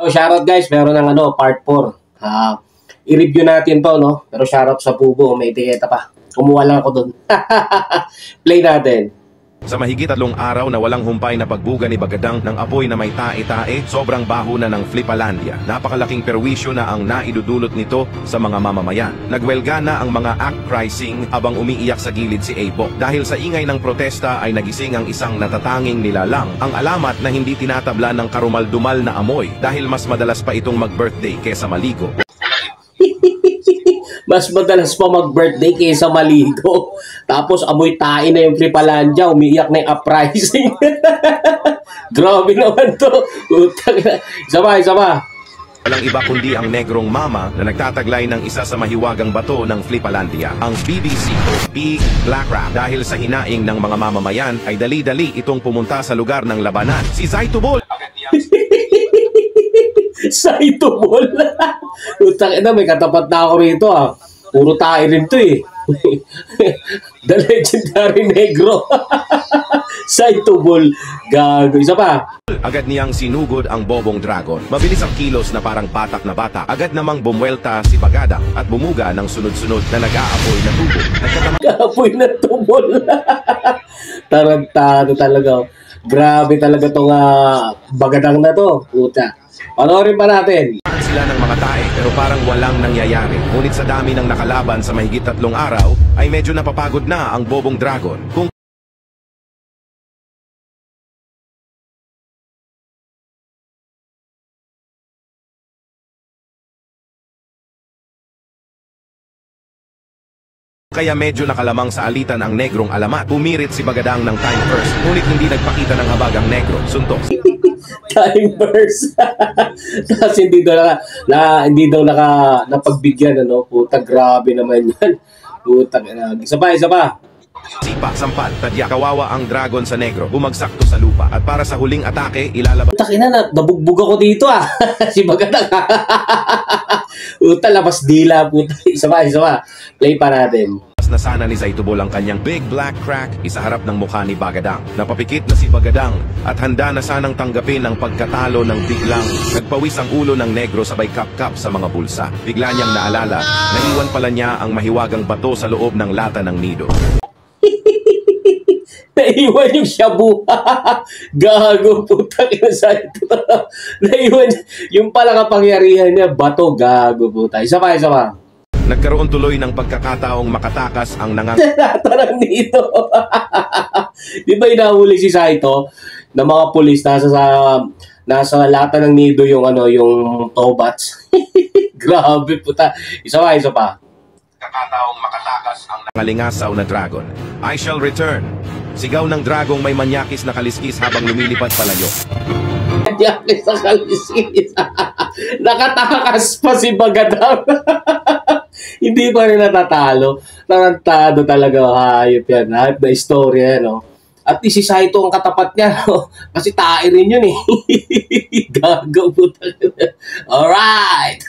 shoutout guys, meron ng part 4. I-review natin to, no? Pero shoutout sa Pubo, may etiketa pa. Kumuha lang ako dun. Play natin. Sa mahigit 3 araw na walang humpay na pagbuga ni Bagadang ng apoy na may tae-tae, sobrang baho na ng Flipalandia. Napakalaking perwisyo na ang naidudulot nito sa mga mamamayan. Nagwelga na ang mga act pricing habang umiiyak sa gilid si Abok. Dahil sa ingay ng protesta ay nagising ang isang natatanging nilalang. Ang alamat na hindi tinatabla ng karumal-dumal na amoy dahil mas madalas pa itong mag-birthday kesa maligo. Mas madalas pa mag-birthday kaysa maligo. Tapos amoy tae na yung Flipalandia, umiiyak na yung uprising. Grabe naman to. Isa pa. Walang iba kundi ang negrong mama na nagtataglay ng isa sa mahiwagang bato ng Flipalandia, ang BBC o Big Black Rat. Dahil sa hinaing ng mga mamamayan ay dali-dali itong pumunta sa lugar ng labanan. Si Zaitubol! Zaitubol! Utang ina, may katapat na ako rito Puro tae rin to The legendary negro. Zaitubol. Gago. Isa pa. Agad niyang sinugod ang Bobong Dragon. Mabilis ang kilos na parang batak na bata. Agad namang bumuelta si Bagadang at bumuga ng sunod-sunod na nag-aapoy na tubo. Nag-aapoy na tubol. Tarantado talaga. Grabe talaga tong Bagadang na to. Puta. Panoorin pa natin. Sila ng mga tae pero parang walang nangyayari. Ngunit sa dami ng nakalaban sa mahigit 3 araw ay medyo napapagod na ang Bobong Dragon. Kaya medyo nakalamang sa alitan ang negrong alamat. Pumirit si Bagadang ng time first, ngunit hindi nagpakita ng habag ang negro. Suntok. Time burst. Tapos hindi daw napagbigyan Puta, grabe naman yan. Puta, isa pa. Sipa, sampat, tadya, kawawa ang dragon sa negro. Bumagsak to sa lupa at para sa huling atake, ilalabas. Puta, nabugbog ako dito Si Bagadang. Puta, labas dila. Puta, isa pa. Play pa natin. Na sana ni Zaitubol ang kanyang big black crack isaharap ng mukha ni Bagadang. Napapikit na si Bagadang at handa na sanang tanggapin ang pagkatalo ng biglang nagpawis ang ulo ng negro sabay kap-kap sa mga bulsa. Bigla niyang naalala, naiwan pala niya ang mahiwagang bato sa loob ng lata ng nido. Naiwan yung shabu. Gago, putang ina sa ito. Naiwan yung pala kapangyarihan niya, bato, gago, puta. Isa pa. Nagkaroon tuloy ng pagkakataong makatakas ang Tarang dito. Di ba inahuli si Saito na mga pulis nasa lata ng nido yung tobats. Grabe, puta. Isa pa. Pagkakataong makatakas ang nangalingasaw na dragon. I shall return. Sigaw ng dragong may manyakis na kaliskis habang lumilipad palayo. Manyakis na kaliskis. Nakatakas pa si Bagadang. Hindi pa rin natatalo. Tarantado talaga. Hayop yan. Hayop na istorya yan. At si Saito ang katapat niya. Kasi tae rin yun Gago. Alright.